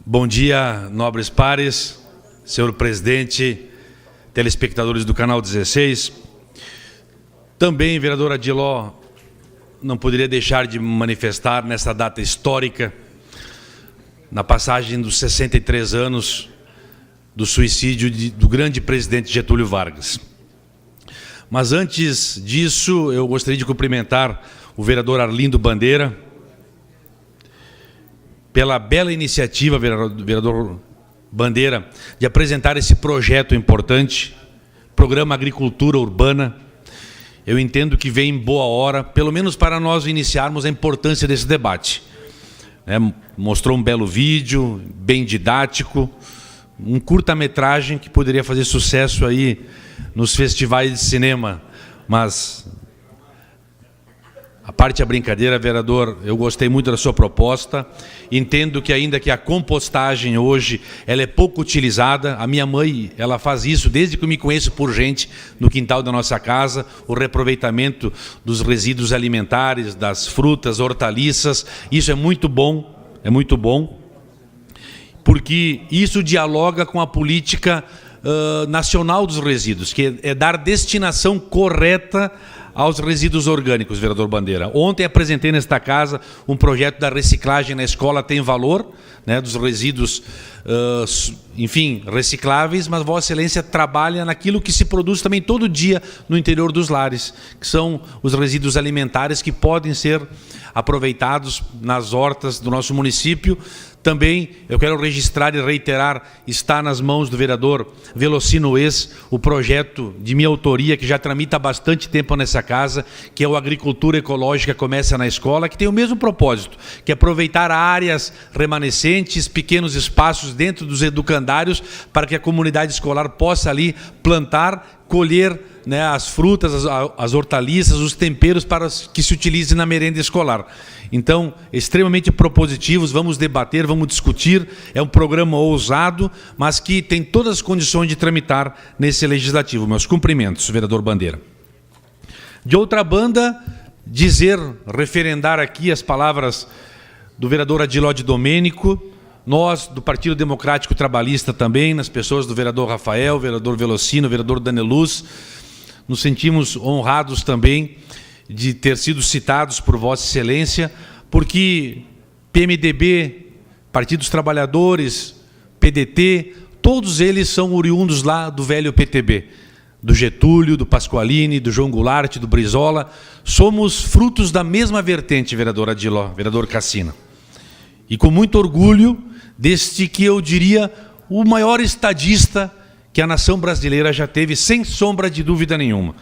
Bom dia, nobres pares, senhor presidente, telespectadores do Canal 16. Também, vereador Adiló, não poderia deixar de manifestar nessa data histórica, na passagem dos 63 anos do suicídio do grande presidente Getúlio Vargas. Mas antes disso, eu gostaria de cumprimentar o vereador Arlindo Bandeira, pela bela iniciativa, vereador Bandeira, de apresentar esse projeto importante, Programa Agricultura Urbana. Eu entendo que vem em boa hora, pelo menos para nós iniciarmos a importância desse debate. Mostrou um belo vídeo, bem didático, um curta-metragem que poderia fazer sucesso aí nos festivais de cinema, mas a parte a brincadeira, vereador, eu gostei muito da sua proposta, entendo que ainda que a compostagem hoje, ela é pouco utilizada, a minha mãe, ela faz isso desde que eu me conheço por gente no quintal da nossa casa, o reaproveitamento dos resíduos alimentares, das frutas, hortaliças, isso é muito bom, porque isso dialoga com a política nacional dos resíduos, que é dar destinação correta aos resíduos orgânicos, vereador Bandeira. Ontem apresentei nesta casa um projeto da reciclagem na escola Tem Valor, dos resíduos, enfim, recicláveis, mas Vossa Excelência trabalha naquilo que se produz também todo dia no interior dos lares, que são os resíduos alimentares que podem ser aproveitados nas hortas do nosso município. Também eu quero registrar e reiterar, está nas mãos do vereador Velocino Ex, o projeto de minha autoria, que já tramita há bastante tempo nessa casa, que é o Agricultura Ecológica Começa na Escola, que tem o mesmo propósito, que é aproveitar áreas remanescentes, pequenos espaços dentro dos educandários, para que a comunidade escolar possa ali plantar, colher as frutas, as hortaliças, os temperos para que se utilize na merenda escolar. Então, extremamente propositivos, vamos debater, vamos discutir, é um programa ousado, mas que tem todas as condições de tramitar nesse legislativo. Meus cumprimentos, vereador Bandeira. De outra banda, referendar aqui as palavras do vereador Adiló de Domênico, nós, do Partido Democrático Trabalhista também, nas pessoas do vereador Rafael, vereador Velocino, vereador Daneluz, nos sentimos honrados também de ter sido citados por Vossa Excelência, porque PMDB, Partido dos Trabalhadores, PDT, todos eles são oriundos lá do velho PTB, do Getúlio, do Pasqualini, do João Goulart, do Brizola. Somos frutos da mesma vertente, vereador Adiló, vereador Cassina. E com muito orgulho deste que eu diria o maior estadista que a nação brasileira já teve, sem sombra de dúvida nenhuma.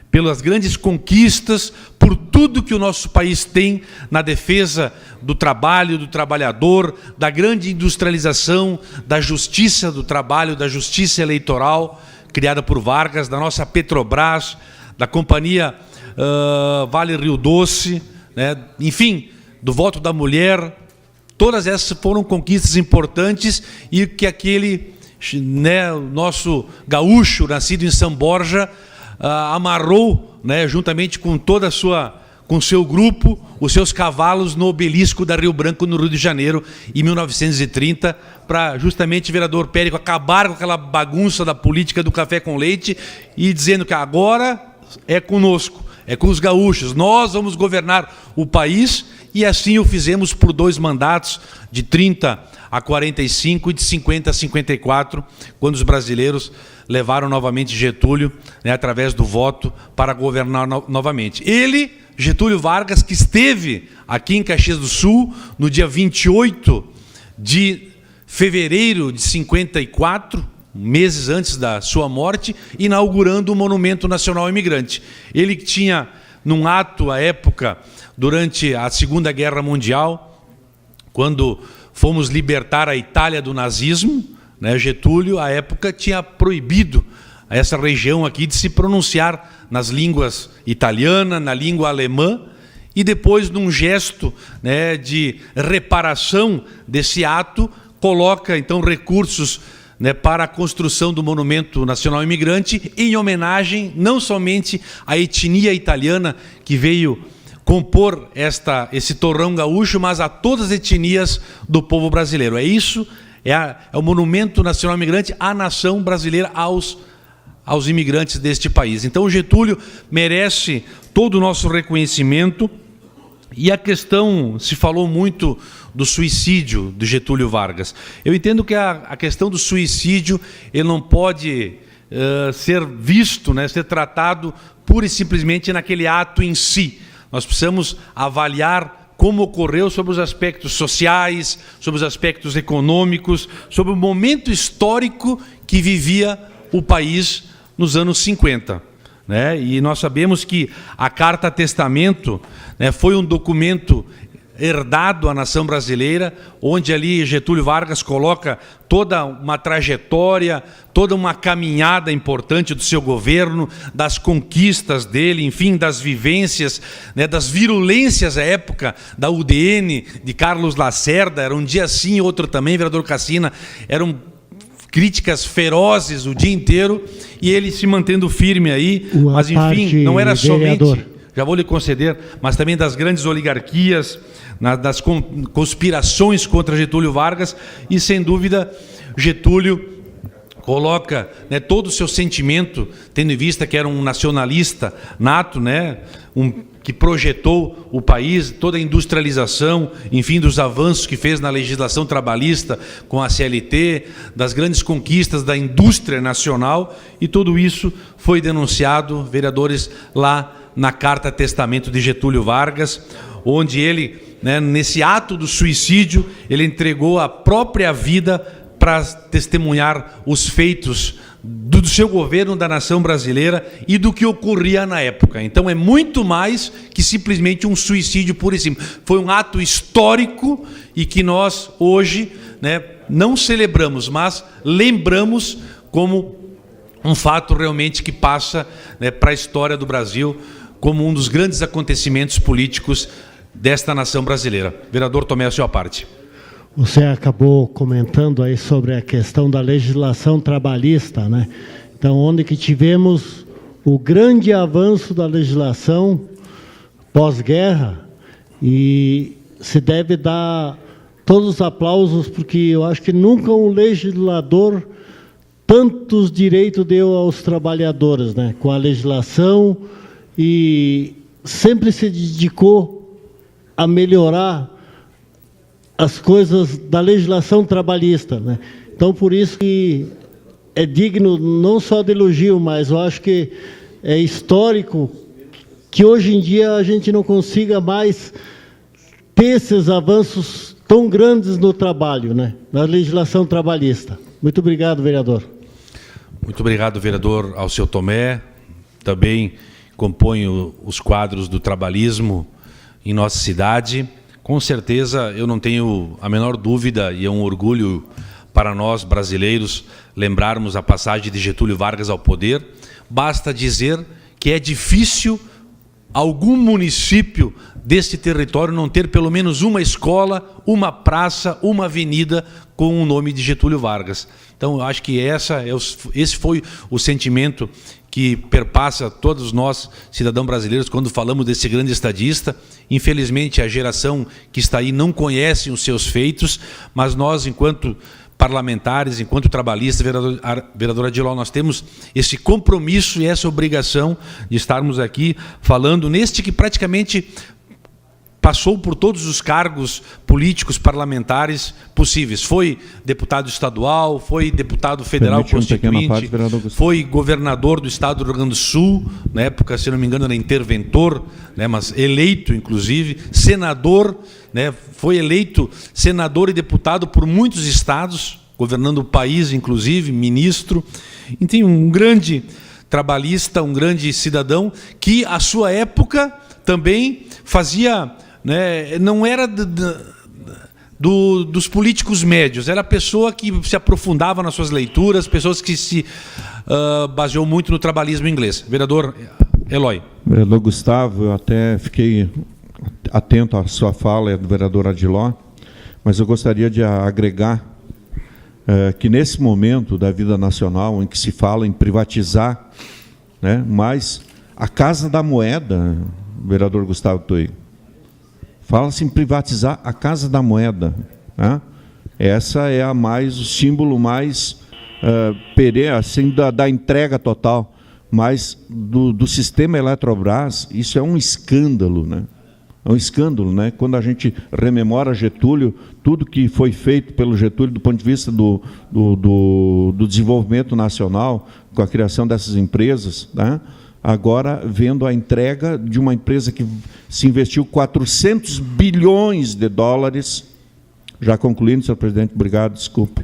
Pelas grandes conquistas, por tudo que o nosso país tem na defesa do trabalho, do trabalhador, da grande industrialização, da justiça do trabalho, da justiça eleitoral, criada por Vargas, da nossa Petrobras, da companhia Vale Rio Doce, enfim, do voto da mulher. Todas essas foram conquistas importantes e que aquele nosso gaúcho, nascido em São Borja, amarrou, juntamente com com seu grupo, os seus cavalos no obelisco da Rio Branco, no Rio de Janeiro, em 1930, para justamente, vereador Périco, acabar com aquela bagunça da política do café com leite e dizendo que agora é conosco, é com os gaúchos, nós vamos governar o país, e assim o fizemos por 2 mandatos, de 30 a 45 e de 50 a 54, quando os brasileiros levaram novamente Getúlio, através do voto, para governar novamente. Ele, Getúlio Vargas, que esteve aqui em Caxias do Sul, no dia 28 de fevereiro de 54, meses antes da sua morte, inaugurando o Monumento Nacional Imigrante. Ele que tinha, num ato, à época, durante a Segunda Guerra Mundial, quando fomos libertar a Itália do nazismo, Getúlio, à época, tinha proibido essa região aqui de se pronunciar nas línguas italiana, na língua alemã, e depois, num gesto de reparação desse ato, coloca, então, recursos para a construção do Monumento Nacional Imigrante, em homenagem não somente à etnia italiana que veio compor esse torrão gaúcho, mas a todas as etnias do povo brasileiro. É isso, É o Monumento Nacional Imigrante à nação brasileira, aos imigrantes deste país. Então, o Getúlio merece todo o nosso reconhecimento. E a questão, se falou muito do suicídio de Getúlio Vargas. Eu entendo que a questão do suicídio, ele não pode ser visto, né, ser tratado pura e simplesmente naquele ato em si. Nós precisamos avaliar como ocorreu sobre os aspectos sociais, sobre os aspectos econômicos, sobre o momento histórico que vivia o país nos anos 50. Né? E nós sabemos que a Carta Testamento, né, foi um documento herdado à nação brasileira, onde ali Getúlio Vargas coloca toda uma trajetória, toda uma caminhada importante do seu governo, das conquistas dele, enfim, das vivências, né, das virulências à época da UDN, de Carlos Lacerda, era um dia sim, outro também, vereador Cassina, eram críticas ferozes o dia inteiro, e ele se mantendo firme aí, mas enfim, não era somente, já vou lhe conceder, mas também das grandes oligarquias, das conspirações contra Getúlio Vargas, e sem dúvida Getúlio coloca, né, todo o seu sentimento, tendo em vista que era um nacionalista nato, né, que projetou o país, toda a industrialização, enfim, dos avanços que fez na legislação trabalhista com a CLT, das grandes conquistas da indústria nacional, e tudo isso foi denunciado, vereadores, lá na Carta Testamento de Getúlio Vargas, onde ele, né, nesse ato do suicídio, ele entregou a própria vida para testemunhar os feitos do seu governo, da nação brasileira e do que ocorria na época. Então é muito mais que simplesmente um suicídio puro e simples. Foi um ato histórico e que nós hoje, né, não celebramos, mas lembramos como um fato realmente que passa, né, para a história do Brasil como um dos grandes acontecimentos políticos desta nação brasileira. Vereador Tomé, a sua parte. Você acabou comentando aí sobre a questão da legislação trabalhista, né? Então, onde que tivemos o grande avanço da legislação pós-guerra, e se deve dar todos os aplausos, porque eu acho que nunca um legislador tantos direitos deu aos trabalhadores, né? Com a legislação, e sempre se dedicou a melhorar as coisas da legislação trabalhista, né? Então, por isso que é digno não só de elogio, mas eu acho que é histórico que hoje em dia a gente não consiga mais ter esses avanços tão grandes no trabalho, né? Na legislação trabalhista. Muito obrigado, vereador. Muito obrigado, vereador Alceu Tomé. Também componho os quadros do trabalhismo em nossa cidade. Com certeza, eu não tenho a menor dúvida, e é um orgulho para nós brasileiros lembrarmos a passagem de Getúlio Vargas ao poder. Basta dizer que é difícil algum município deste território não ter pelo menos uma escola, uma praça, uma avenida com o nome de Getúlio Vargas. Então, eu acho que esse foi o sentimento que perpassa todos nós, cidadãos brasileiros, quando falamos desse grande estadista. Infelizmente, a geração que está aí não conhece os seus feitos, mas nós, enquanto parlamentares, enquanto trabalhistas, vereadora Adiló, nós temos esse compromisso e essa obrigação de estarmos aqui falando neste que praticamente passou por todos os cargos políticos parlamentares possíveis. Foi deputado estadual, foi deputado federal constituinte, foi governador do estado do Rio Grande do Sul, na época, se não me engano, era interventor, né, mas eleito, inclusive, senador, né, foi eleito senador e deputado por muitos estados, governando o país, inclusive, ministro. Então, um grande trabalhista, um grande cidadão, que, à sua época, também fazia... né, não era dos políticos médios, era a pessoa que se aprofundava nas suas leituras, pessoas que se baseou muito no trabalhismo inglês. Vereador Eloy. Vereador Gustavo, eu até fiquei atento à sua fala, do vereador Adiló, mas eu gostaria de agregar que nesse momento da vida nacional, em que se fala em privatizar, né, mas a Casa da Moeda, vereador Gustavo Toig, fala-se em privatizar a Casa da Moeda, né? Essa é o símbolo mais assim, da entrega total. Mas do sistema Eletrobras, isso é um escândalo, né? É um escândalo, né? Quando a gente rememora Getúlio, tudo que foi feito pelo Getúlio do ponto de vista do desenvolvimento nacional, com a criação dessas empresas, né? Agora vendo a entrega de uma empresa que se investiu 400 bilhões de dólares, já concluindo, senhor presidente, obrigado, desculpe,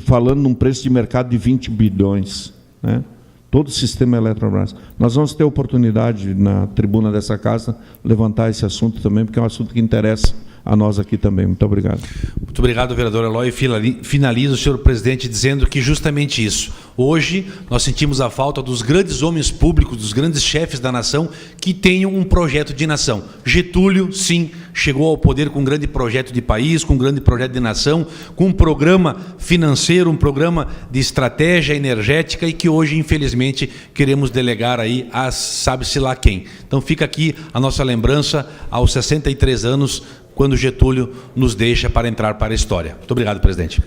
falando num preço de mercado de 20 bilhões, né? Todo o sistema Eletrobras. Nós vamos ter oportunidade, na tribuna dessa casa, levantar esse assunto também, porque é um assunto que interessa a nós aqui também. Muito obrigado. Muito obrigado, vereador Eloy. Finalizo, senhor presidente, dizendo que justamente isso. Hoje, nós sentimos a falta dos grandes homens públicos, dos grandes chefes da nação, que tenham um projeto de nação. Getúlio, sim, chegou ao poder com um grande projeto de país, com um grande projeto de nação, com um programa financeiro, um programa de estratégia energética e que hoje, infelizmente, queremos delegar aí a sabe-se lá quem. Então fica aqui a nossa lembrança aos 63 anos, quando Getúlio nos deixa para entrar para a história. Muito obrigado, presidente.